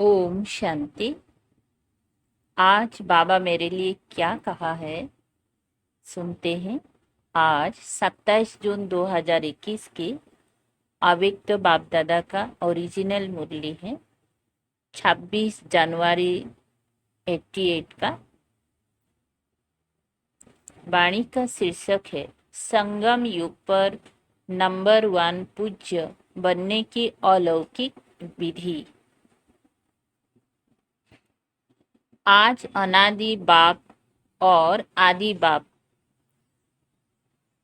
ओम शांति। आज बाबा मेरे लिए क्या कहा है, सुनते हैं। आज 27 जून 2021 की अव्यक्त बाप दादा का ओरिजिनल मुरली है। 26 जनवरी 88 का वाणी का शीर्षक है संगम युग पर नंबर 1 पूज्य बनने की अलौकिक विधि। आज अनादि बाप और आदि बाप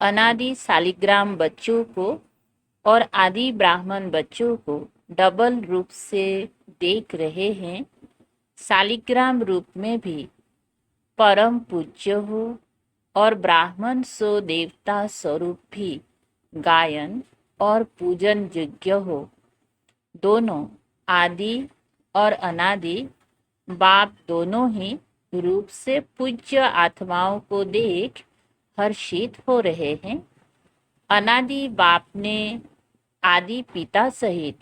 अनादि शालिग्राम बच्चों को और आदि ब्राह्मण बच्चों को डबल रूप से देख रहे हैं। शालिग्राम रूप में भी परम पूज्य हो और ब्राह्मण सो देवता स्वरूप भी गायन और पूजन योग्य हो। दोनों आदि और अनादि बाप दोनों ही रूप से पूज्य आत्माओं को देख हर्षित हो रहे हैं। अनादि बाप ने आदि पिता सहित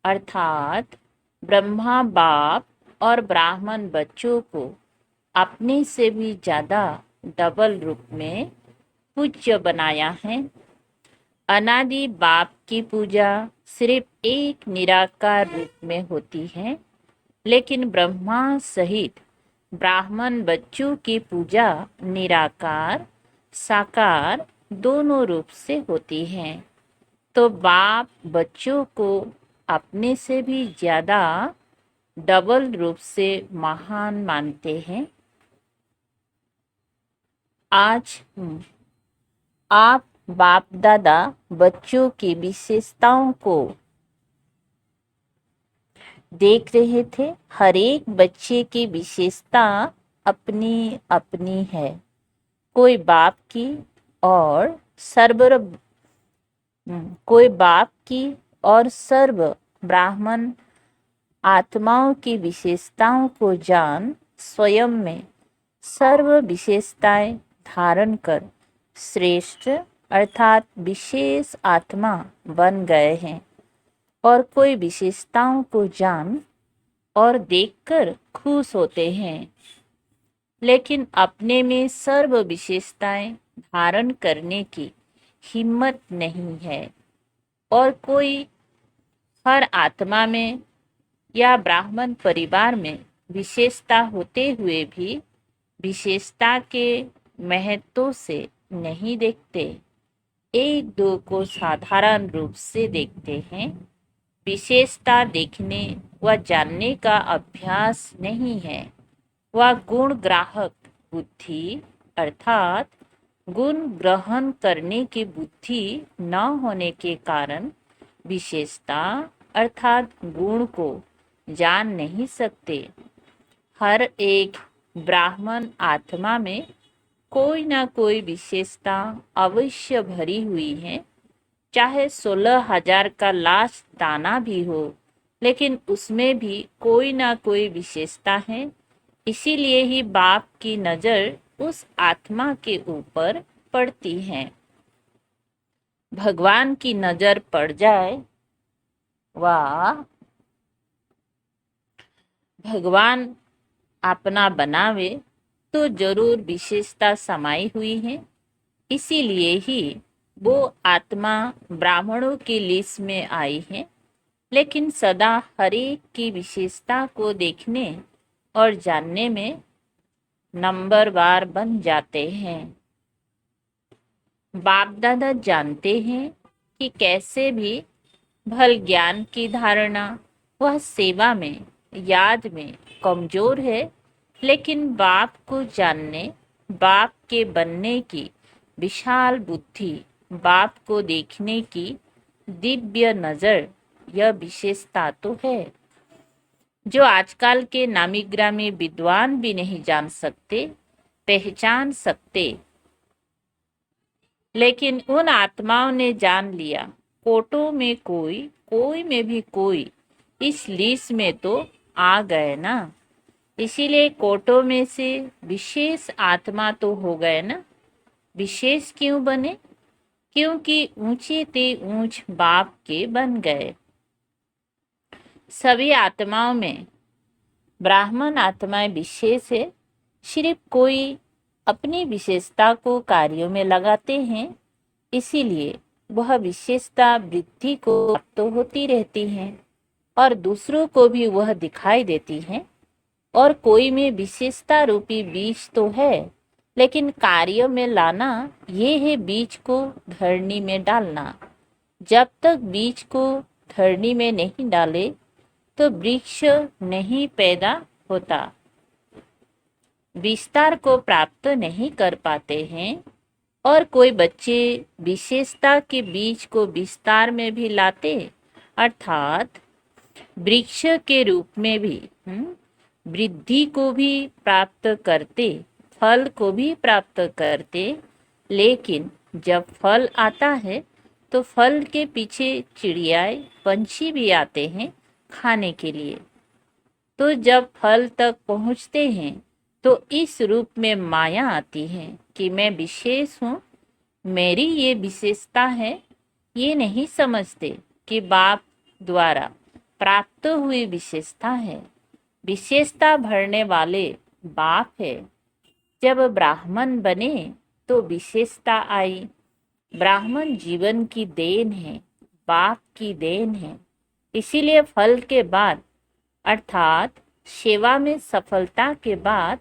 अर्थात ब्रह्मा बाप और ब्राह्मण बच्चों को अपने से भी ज्यादा डबल रूप में पूज्य बनाया है। अनादि बाप की पूजा सिर्फ एक निराकार रूप में होती है, लेकिन ब्रह्मा सहित ब्राह्मण बच्चों की पूजा निराकार साकार दोनों रूप से होती है। तो बाप बच्चों को अपने से भी ज्यादा डबल रूप से महान मानते हैं। आज आप बाप दादा बच्चों की विशेषताओं को देख रहे थे। हर एक बच्चे की विशेषता अपनी अपनी है। कोई बाप की और सर्व ब्राह्मण आत्माओं की विशेषताओं को जान स्वयं में सर्व विशेषताएं धारण कर श्रेष्ठ अर्थात विशेष आत्मा बन गए हैं। और कोई विशेषताओं को जान और देखकर खुश होते हैं, लेकिन अपने में सर्व विशेषताएं धारण करने की हिम्मत नहीं है। और कोई हर आत्मा में या ब्राह्मण परिवार में विशेषता होते हुए भी विशेषता के महत्व से नहीं देखते, एक दो को साधारण रूप से देखते हैं। विशेषता देखने व जानने का अभ्यास नहीं है। वह गुण ग्राहक बुद्धि अर्थात गुण ग्रहण करने की बुद्धि न होने के कारण विशेषता अर्थात गुण को जान नहीं सकते। हर एक ब्राह्मण आत्मा में कोई ना कोई विशेषता अवश्य भरी हुई है, चाहे 16,000 का लाश दाना भी हो, लेकिन उसमें भी कोई ना कोई विशेषता है। इसीलिए ही बाप की नजर उस आत्मा के ऊपर पड़ती है। भगवान की नजर पड़ जाए व भगवान अपना बनावे तो जरूर विशेषता समाई हुई है। इसीलिए ही वो आत्मा ब्राह्मणों की लिस्ट में आई है, लेकिन सदा हर एक की विशेषता को देखने और जानने में नंबरवार बन जाते हैं। बाप दादा जानते हैं कि कैसे भी भल ज्ञान की धारणा वह सेवा में याद में कमजोर है, लेकिन बाप को जानने बाप के बनने की विशाल बुद्धि बाप को देखने की दिव्य नजर यह विशेषता तो है जो आजकल के नामी ग्रामी विद्वान भी नहीं जान सकते पहचान सकते, लेकिन उन आत्माओं ने जान लिया। कोटों में कोई कोई में भी कोई इस लिस्ट में तो आ गए ना। इसीलिए कोटों में से विशेष आत्मा तो हो गए ना। विशेष क्यों बने? क्योंकि ऊंचे ते ऊंच बाप के बन गए। सभी आत्माओं में ब्राह्मण आत्माएं विशेष है, सिर्फ कोई अपनी विशेषता को कार्यों में लगाते हैं, इसीलिए वह विशेषता वृद्धि को प्राप्त होती रहती है और दूसरों को भी वह दिखाई देती है। और कोई में विशेषता रूपी बीज तो है, लेकिन कार्य में लाना ये है बीज को धरनी में डालना। जब तक बीज को धरनी में नहीं डाले तो वृक्ष नहीं पैदा होता, विस्तार को प्राप्त नहीं कर पाते हैं। और कोई बच्चे विशेषता के बीज को विस्तार में भी लाते, अर्थात वृक्ष के रूप में भी वृद्धि को भी प्राप्त करते, फल को भी प्राप्त करते। लेकिन जब फल आता है तो फल के पीछे चिड़ियाएं, पंछी भी आते हैं खाने के लिए। तो जब फल तक पहुंचते हैं तो इस रूप में माया आती है कि मैं विशेष हूँ, मेरी ये विशेषता है। ये नहीं समझते कि बाप द्वारा प्राप्त हुई विशेषता है। विशेषता भरने वाले बाप है। जब ब्राह्मण बने तो विशेषता आई। ब्राह्मण जीवन की देन है, बाप की देन है। इसीलिए फल के बाद अर्थात सेवा में सफलता के बाद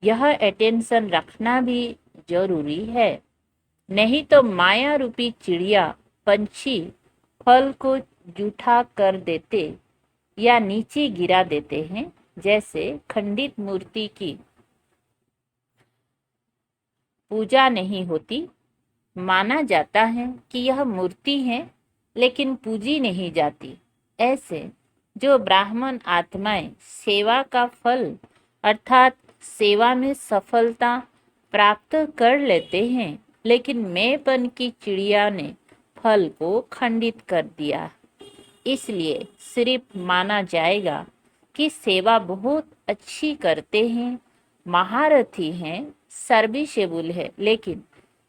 यह अटेंशन रखना भी जरूरी है। नहीं तो माया रूपी चिड़िया, पंछी फल को जूठा कर देते या नीचे गिरा देते हैं। जैसे खंडित मूर्ति की पूजा नहीं होती, माना जाता है कि यह मूर्ति है लेकिन पूजी नहीं जाती। ऐसे जो ब्राह्मण आत्माएं सेवा का फल अर्थात सेवा में सफलता प्राप्त कर लेते हैं, लेकिन मैंपन की चिड़िया ने फल को खंडित कर दिया। इसलिए सिर्फ माना जाएगा कि सेवा बहुत अच्छी करते हैं, महारथी हैं, सर्विसेबल है, लेकिन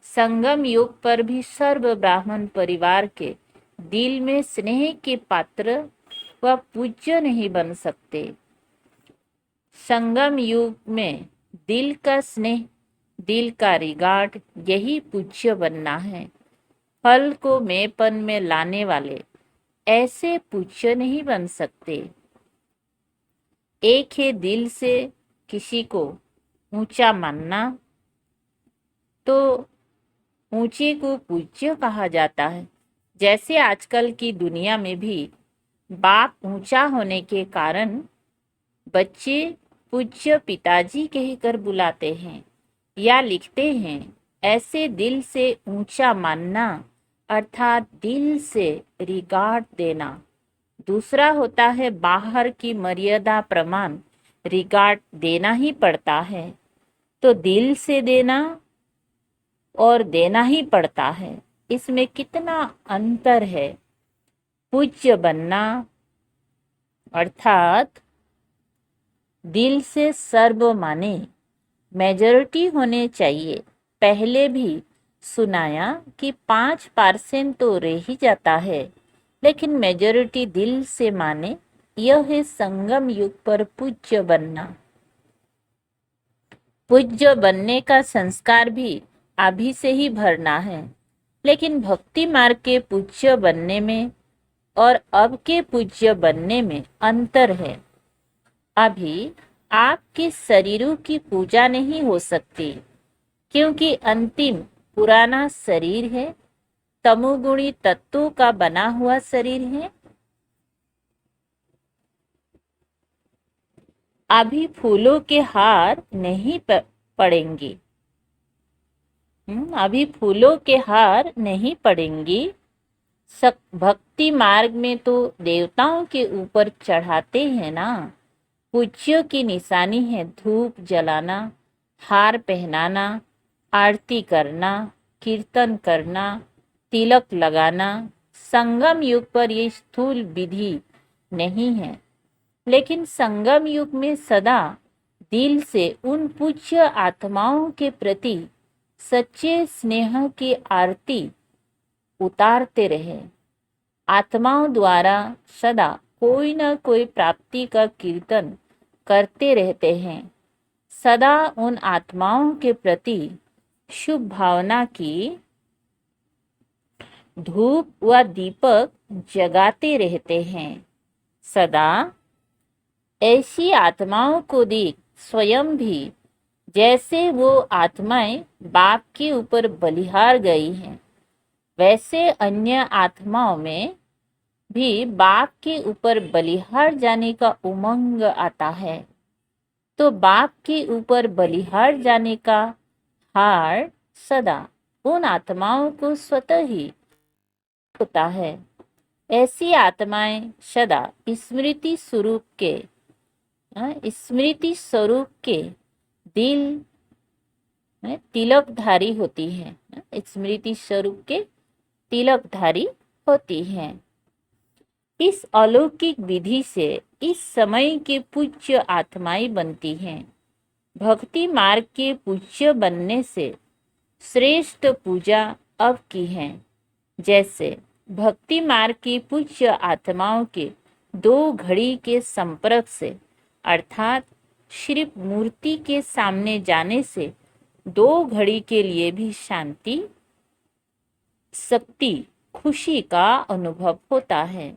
संगम युग पर भी सर्व ब्राह्मण परिवार के दिल में स्नेह के पात्र व पूज्य नहीं बन सकते। संगम युग में दिल का स्नेह, दिल का रिगार्ड, यही पूज्य बनना है। फल को मैंपन में लाने वाले ऐसे पूज्य नहीं बन सकते। एक है दिल से किसी को ऊंचा मानना, तो ऊंचे को पूज्य कहा जाता है। जैसे आजकल की दुनिया में भी बाप ऊंचा होने के कारण बच्चे पूज्य पिताजी कहकर बुलाते हैं या लिखते हैं। ऐसे दिल से ऊंचा मानना अर्थात दिल से रिगार्ड देना। दूसरा होता है बाहर की मर्यादा प्रमाण रिगार्ड देना ही पड़ता है, तो दिल से देना और देना ही पड़ता है। इसमें कितना अंतर है। पूज्य बनना अर्थात दिल से सर्व माने, मेजॉरिटी होने चाहिए। पहले भी सुनाया कि 5% तो रह ही जाता है, लेकिन मेजॉरिटी दिल से माने, यह है संगम युग पर पूज्य बनना। पूज्य बनने का संस्कार भी अभी से ही भरना है, लेकिन भक्ति मार्ग के पूज्य बनने में और अब के पूज्य बनने में अंतर है। अभी आपके शरीरों की पूजा नहीं हो सकती, क्योंकि अंतिम पुराना शरीर है, तमोगुणी तत्वों का बना हुआ शरीर है। अभी फूलों के हार नहीं पड़ेंगे। अभी फूलों के हार नहीं पड़ेंगी। भक्ति मार्ग में तो देवताओं के ऊपर चढ़ाते हैं ना। पूज्य की निशानी है धूप जलाना, हार पहनाना, आरती करना, कीर्तन करना, तिलक लगाना। संगम युग पर ये स्थूल विधि नहीं है, लेकिन संगम युग में सदा दिल से उन पूज्य आत्माओं के प्रति सच्चे स्नेह की आरती उतारते रहे। आत्माओं द्वारा सदा कोई न कोई प्राप्ति का कीर्तन करते रहते हैं। सदा उन आत्माओं के प्रति शुभ भावना की धूप व दीपक जगाते रहते हैं। सदा ऐसी आत्माओं को देख स्वयं भी जैसे वो आत्माएं बाप के ऊपर बलिहार गई हैं, वैसे अन्य आत्माओं में भी बाप के ऊपर बलिहार जाने का उमंग आता है। तो बाप के ऊपर बलिहार जाने का हार सदा उन आत्माओं को स्वतः ही होता है। ऐसी आत्माएं सदा स्मृति स्वरूप के दिल में तिलकधारी होती हैं। स्मृति स्वरूप के तिलकधारी होती हैं। इस अलौकिक विधि से इस समय के पूज्य आत्माएं बनती हैं। भक्ति मार्ग के पूज्य बनने से श्रेष्ठ पूजा अब की है। जैसे भक्ति मार्ग की पूज्य आत्माओं के 2 घड़ी के संपर्क से अर्थात श्री मूर्ति के सामने जाने से 2 घड़ी के लिए भी शांति, शक्ति, खुशी का अनुभव होता है।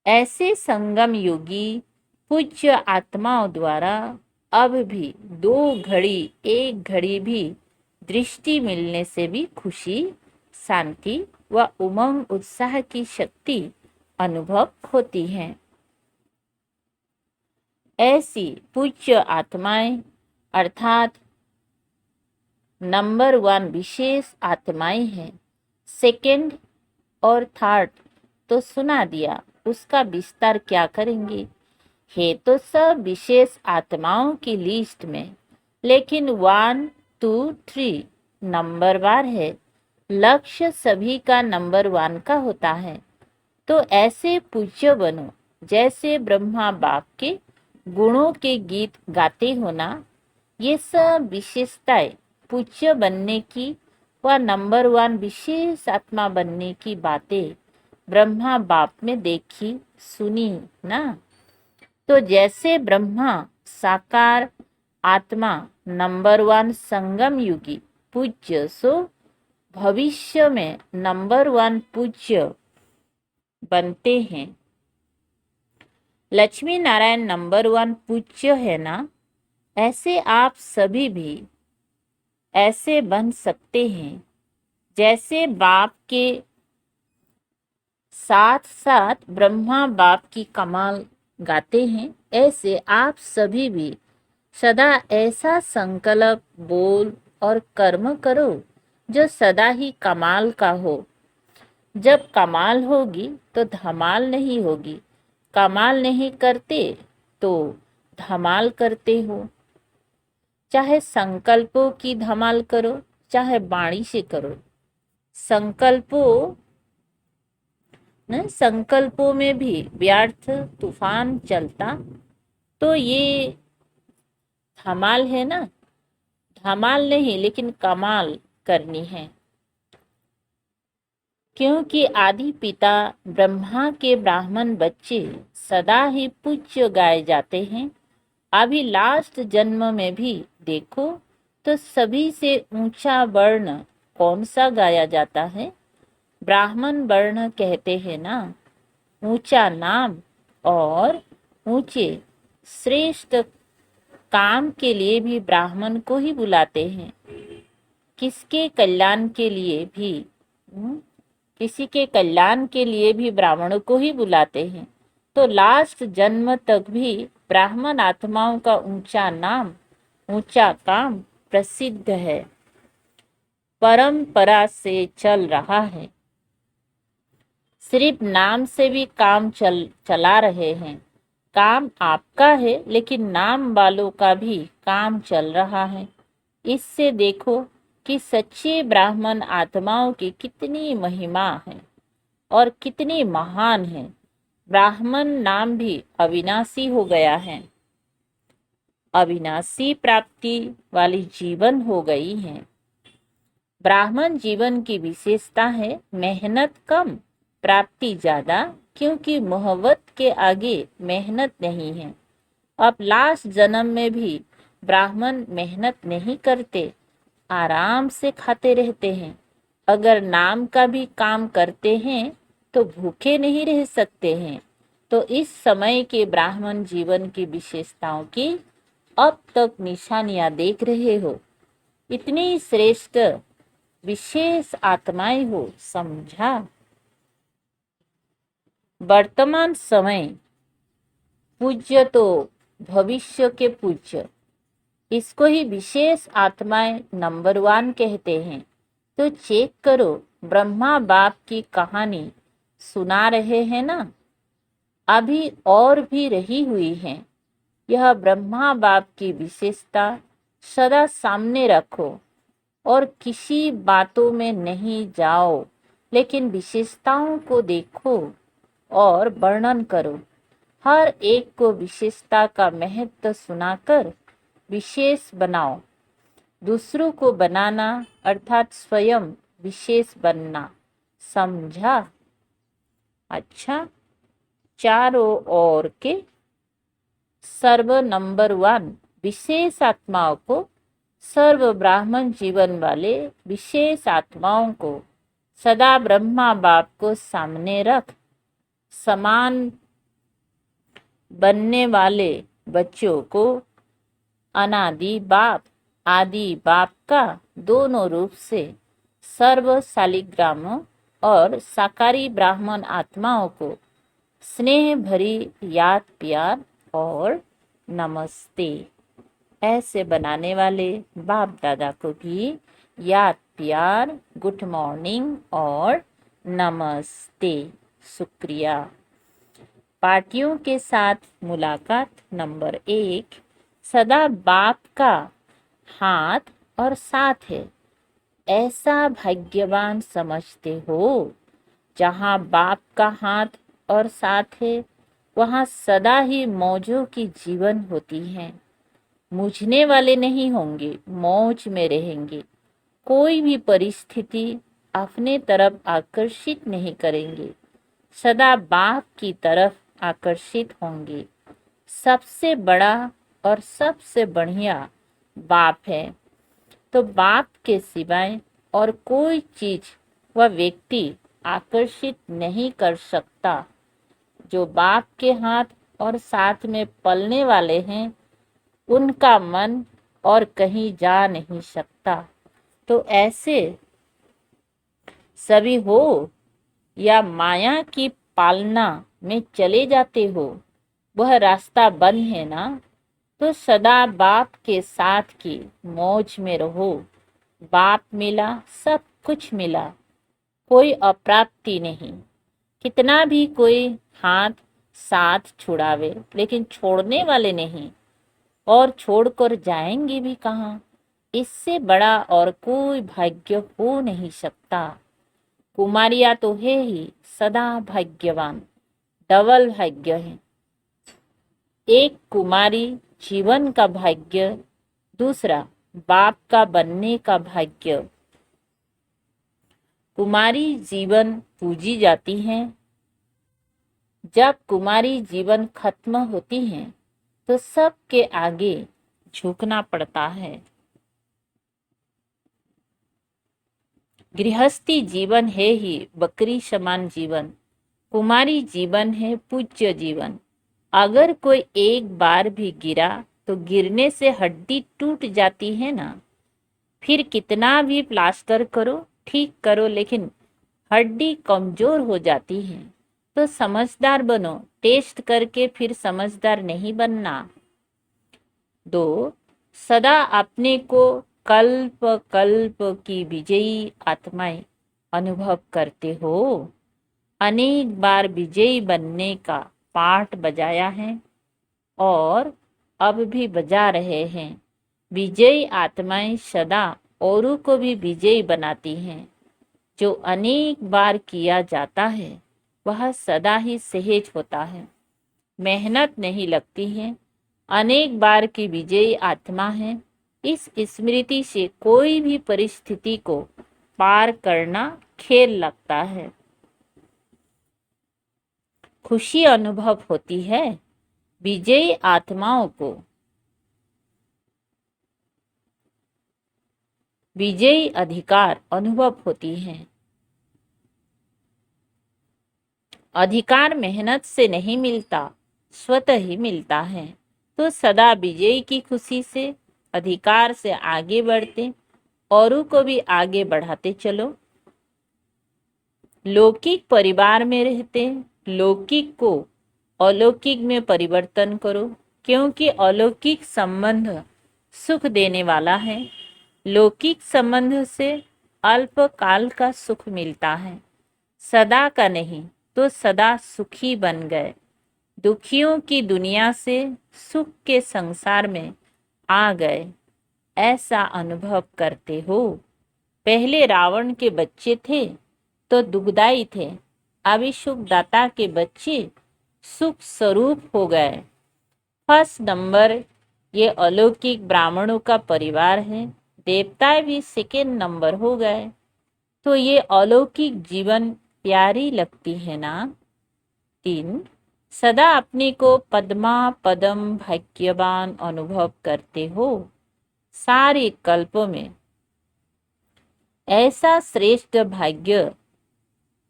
ऐसे संगम योगी पूज्य आत्माओं द्वारा अब भी 2 घड़ी 1 घड़ी भी दृष्टि मिलने से भी खुशी, शांति व उमंग उत्साह की शक्ति अनुभव होती है। ऐसी पूज्य आत्माएं अर्थात नंबर 1 विशेष आत्माएं हैं। सेकंड और थर्ड तो सुना दिया, उसका विस्तार क्या करेंगे? है तो सब विशेष आत्माओं की लिस्ट में, लेकिन 1, 2, 3 नंबरवार है। लक्ष्य सभी का नंबर 1 का होता है। तो ऐसे पूज्य बनो जैसे ब्रह्मा बाप के गुणों के गीत गाते हो ना। ये सब विशेषताएं पूज्य बनने की व नंबर 1 विशेष आत्मा बनने की बातें ब्रह्मा बाप में देखी सुनी ना। तो जैसे ब्रह्मा साकार आत्मा नंबर 1 संगम युगी पूज्य, सो भविष्य में नंबर 1 पूज्य बनते हैं। लक्ष्मी नारायण नंबर 1 पूज्य है ना। ऐसे आप सभी भी ऐसे बन सकते हैं। जैसे बाप के साथ साथ ब्रह्मा बाप की कमाल गाते हैं, ऐसे आप सभी भी सदा ऐसा संकल्प बोल और कर्म करो जो सदा ही कमाल का हो। जब कमाल होगी तो धमाल नहीं होगी। कमाल नहीं करते तो धमाल करते हो। चाहे संकल्पों की धमाल करो, चाहे वाणी से करो। संकल्पों में भी व्यर्थ तूफान चलता, तो ये धमाल है ना। धमाल नहीं लेकिन कमाल करनी है। क्योंकि आदि पिता ब्रह्मा के ब्राह्मण बच्चे सदा ही पूज्य गाए जाते हैं। अभी लास्ट जन्म में भी देखो तो सभी से ऊंचा वर्ण कौन सा गाया जाता है? ब्राह्मण वर्ण कहते हैं ना। ऊंचा नाम और ऊंचे श्रेष्ठ काम के लिए भी ब्राह्मण को ही बुलाते हैं। किसी के कल्याण के लिए भी ब्राह्मणों को ही बुलाते हैं। तो लास्ट जन्म तक भी ब्राह्मण आत्माओं का ऊंचा नाम, ऊंचा काम प्रसिद्ध है, परंपरा से चल रहा है। सिर्फ नाम से भी काम चला रहे हैं। काम आपका है लेकिन नाम वालों का भी काम चल रहा है। इससे देखो कि सच्चे ब्राह्मण आत्माओं की कितनी महिमा है और कितनी महान है। ब्राह्मण नाम भी अविनाशी हो गया है। अविनाशी प्राप्ति वाली जीवन हो गई है। ब्राह्मण जीवन की विशेषता है मेहनत कम, प्राप्ति ज्यादा, क्योंकि मोहब्बत के आगे मेहनत नहीं है अब लास्ट जन्म में भी ब्राह्मण मेहनत नहीं करते, आराम से खाते रहते हैं। अगर नाम का भी काम करते हैं तो भूखे नहीं रह सकते हैं। तो इस समय के ब्राह्मण जीवन की विशेषताओं की अब तक निशानियां देख रहे हो। इतनी श्रेष्ठ विशेष आत्माएं हो, समझा। वर्तमान समय पूज्य तो भविष्य के पूज्य, इसको ही विशेष आत्माएं नंबर 1 कहते हैं। तो चेक करो, ब्रह्मा बाप की कहानी सुना रहे हैं ना, अभी और भी रही हुई है। यह ब्रह्मा बाप की विशेषता सदा सामने रखो और किसी बातों में नहीं जाओ, लेकिन विशेषताओं को देखो और वर्णन करो। हर एक को विशेषता का महत्व सुनाकर विशेष बनाओ। दूसरों को बनाना अर्थात स्वयं विशेष बनना, समझा। अच्छा, चारों ओर के सर्व नंबर 1 विशेष आत्माओं को, सर्व ब्राह्मण जीवन वाले विशेष आत्माओं को सदा ब्रह्मा बाप को सामने रख, समान बनने वाले बच्चों को अनादि बाप आदि बाप का दोनों रूप से सर्व शालिग्राम और साकारी ब्राह्मण आत्माओं को स्नेह भरी याद प्यार और नमस्ते ऐसे बनाने वाले बाप दादा को भी याद प्यार, गुड मॉर्निंग और नमस्ते। शुक्रिया। पार्टियों के साथ मुलाकात नंबर 1, सदा बाप का हाथ और साथ है, ऐसा भाग्यवान समझते हो। जहाँ बाप का हाथ और साथ है, वहाँ सदा ही मौजों की जीवन होती है। मुझने वाले नहीं होंगे, मौज में रहेंगे। कोई भी परिस्थिति अपने तरफ आकर्षित नहीं करेंगे, सदा बाप की तरफ आकर्षित होंगे। सबसे बड़ा और सबसे बढ़िया बाप है, तो बाप के सिवाय और कोई चीज व व्यक्ति आकर्षित नहीं कर सकता। जो बाप के हाथ और साथ में पलने वाले हैं, उनका मन और कहीं जा नहीं सकता। तो ऐसे सभी हो या माया की पालना में चले जाते हो, वह रास्ता बंद है ना, तो सदा बाप के साथ की मौज में रहो। बाप मिला, सब कुछ मिला, कोई अप्राप्ति नहीं। कितना भी कोई हाथ साथ छुड़ावे, लेकिन छोड़ने वाले नहीं, और छोड़कर जाएंगे भी कहाँ। इससे बड़ा और कोई भाग्य हो नहीं सकता। कुमारियां तो है ही सदा भाग्यवान, डबल भाग्य है। एक कुमारी जीवन का भाग्य, दूसरा बाप का बनने का भाग्य। कुमारी जीवन पूजी जाती हैं। जब कुमारी जीवन खत्म होती हैं, तो सबके आगे झुकना पड़ता है। गृहस्थी जीवन है ही बकरी समान जीवन, कुमारी जीवन है पूज्य जीवन। अगर कोई एक बार भी गिरा तो गिरने से हड्डी टूट जाती है ना, फिर कितना भी प्लास्टर करो, ठीक करो, लेकिन हड्डी कमजोर हो जाती है। तो समझदार बनो, टेस्ट करके फिर समझदार नहीं बनना। 2, सदा अपने को कल्प कल्प की विजयी आत्माएं अनुभव करते हो। अनेक बार विजयी बनने का पाठ बजाया है और अब भी बजा रहे हैं। विजयी आत्माएं सदा औरों को भी विजयी बनाती हैं। जो अनेक बार किया जाता है वह सदा ही सहज होता है, मेहनत नहीं लगती है। अनेक बार की विजयी आत्मा है। इस स्मृति से कोई भी परिस्थिति को पार करना खेल लगता है। खुशी अनुभव होती है। विजयी आत्माओं को विजयी अधिकार अनुभव होती हैं। अधिकार मेहनत से नहीं मिलता, स्वतः ही मिलता है। तो सदा विजयी की खुशी से, अधिकार से आगे बढ़ते, औरों को भी आगे बढ़ाते चलो। लौकिक परिवार में रहते लौकिक को अलौकिक में परिवर्तन करो, क्योंकि अलौकिक संबंध सुख देने वाला है। लौकिक संबंध से अल्पकाल का सुख मिलता है, सदा का नहीं। तो सदा सुखी बन गए। दुखियों की दुनिया से सुख के संसार में आ गए, ऐसा अनुभव करते हो। पहले रावण के बच्चे थे तो दुखदाई थे, अभी सुखदाता के बच्चे सुख स्वरूप हो गए। फर्स्ट नंबर ये अलौकिक ब्राह्मणों का परिवार है, देवता भी सेकेंड नंबर हो गए। तो ये अलौकिक जीवन प्यारी लगती है ना। 3 सदा अपने को पद्मा पदम भाग्यवान अनुभव करते हो। सारे कल्पों में ऐसा श्रेष्ठ भाग्य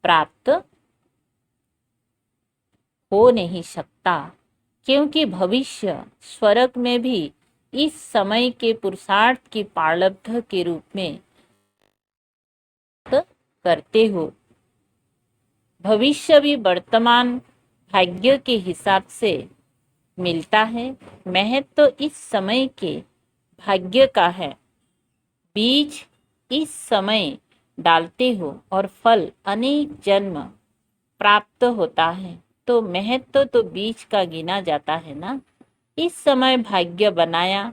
प्राप्त हो नहीं सकता, क्योंकि भविष्य स्वर्ग में भी इस समय के पुरुषार्थ की प्रारब्ध के रूप में करते हो। भविष्य भी वर्तमान भाग्य के हिसाब से मिलता है। महत्व तो इस समय के भाग्य का है। बीज इस समय डालते हो और फल अनेक जन्म प्राप्त होता है। तो महत्व तो बीज का गिना जाता है ना। इस समय भाग्य बनाया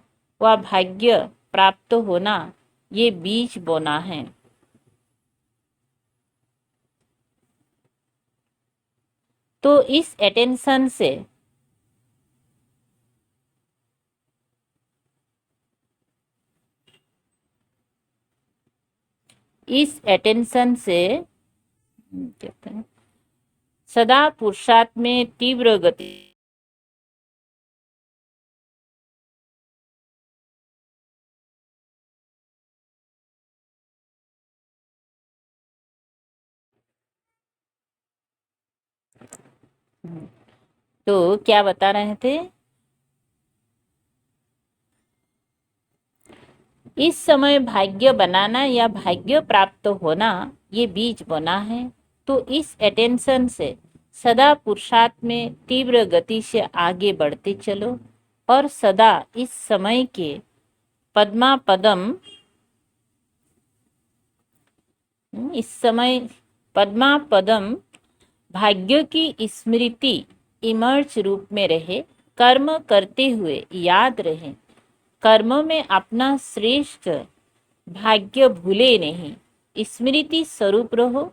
व भाग्य प्राप्त होना, ये बीज बोना है। तो इस अटेंशन से कहते हैं सदा पुरुषार्थ में तीव्र गति तो क्या बता रहे थे, इस समय भाग्य बनाना या भाग्य प्राप्त होना, ये बीज बना है। तो इस अटेंशन से सदा पुरुषार्थ में तीव्र गति से आगे बढ़ते चलो और सदा इस समय के पद्मा पदम इस समय पद्मा पदम भाग्य की स्मृति इमर्ज रूप में रहे। कर्म करते हुए याद रहे, कर्म में अपना श्रेष्ठ भाग्य भूले नहीं, स्मृति स्वरूप रहो।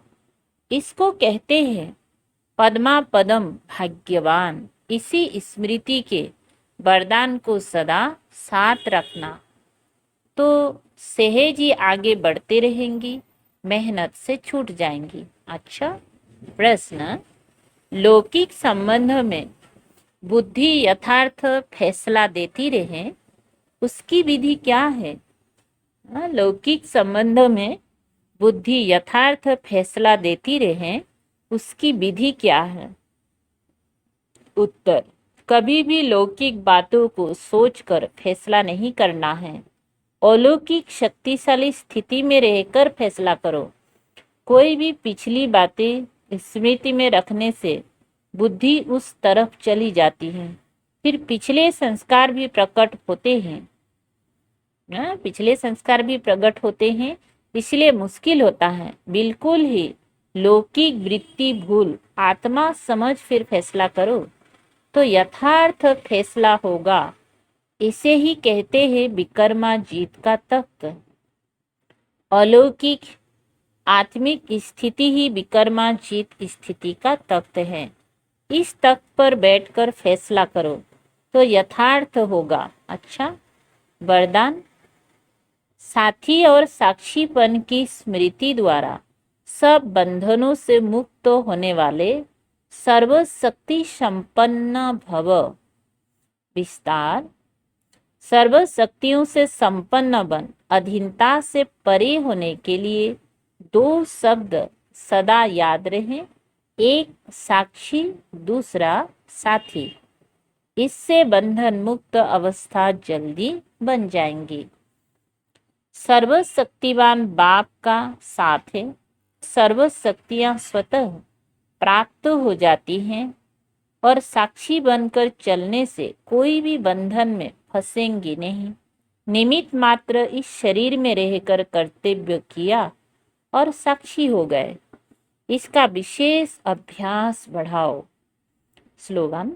इसको कहते हैं पद्मा पदम भाग्यवान। इसी स्मृति के वरदान को सदा साथ रखना, तो सहज ही आगे बढ़ते रहेंगी, मेहनत से छूट जाएंगी। अच्छा प्रश्न, लौकिक संबंध में बुद्धि यथार्थ फैसला देती रहे, उसकी विधि क्या है? लौकिक संबंध में बुद्धि यथार्थ फैसला देती रहे, उसकी विधि क्या है? उत्तर, कभी भी लौकिक बातों को सोचकर फैसला नहीं करना है। अलौकिक शक्तिशाली स्थिति में रहकर फैसला करो। कोई भी पिछली बातें स्मृति में रखने से बुद्धि उस तरफ चली जाती है, फिर पिछले संस्कार भी प्रकट होते हैं। पिछले संस्कार भी प्रकट होते हैं, इसलिए मुश्किल होता है। बिल्कुल ही लौकिक वृत्ति भूल आत्मा समझ फिर फैसला करो, तो यथार्थ फैसला होगा। इसे ही कहते हैं विकर्मा जीत का तख्त। अलौकिक आत्मिक स्थिति ही विकर्मा जीत स्थिति का तख्त है। इस तख्त पर बैठकर फैसला करो तो यथार्थ होगा। अच्छा वरदान, साथी और साक्षीपन की स्मृति द्वारा सब बंधनों से मुक्त होने वाले सर्वशक्ति संपन्न भव। विस्तार। सर्व शक्तियों से संपन्न बन अधीनता से परे होने के लिए दो शब्द सदा याद रहें, एक साक्षी, दूसरा साथी। इससे बंधन मुक्त अवस्था जल्दी बन जाएंगी। सर्वशक्तिवान बाप का साथ है, सर्व शक्तियां स्वतः प्राप्त हो जाती हैं और साक्षी बनकर चलने से कोई भी बंधन में फंसेंगे नहीं। निमित्त मात्र इस शरीर में रहकर कर्तव्य किया और साक्षी हो गए। इसका विशेष अभ्यास बढ़ाओ। स्लोगन: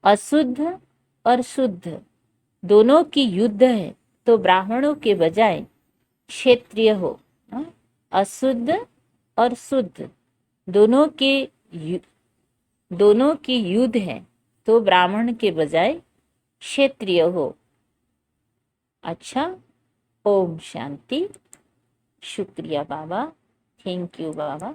अशुद्ध और शुद्ध दोनों की युद्ध है तो ब्राह्मणों के बजाय क्षत्रिय हो। अशुद्ध और शुद्ध दोनों की युद्ध है तो ब्राह्मण के बजाय क्षत्रिय हो। अच्छा, ओम शांति। शुक्रिया बाबा, थैंक यू बाबा।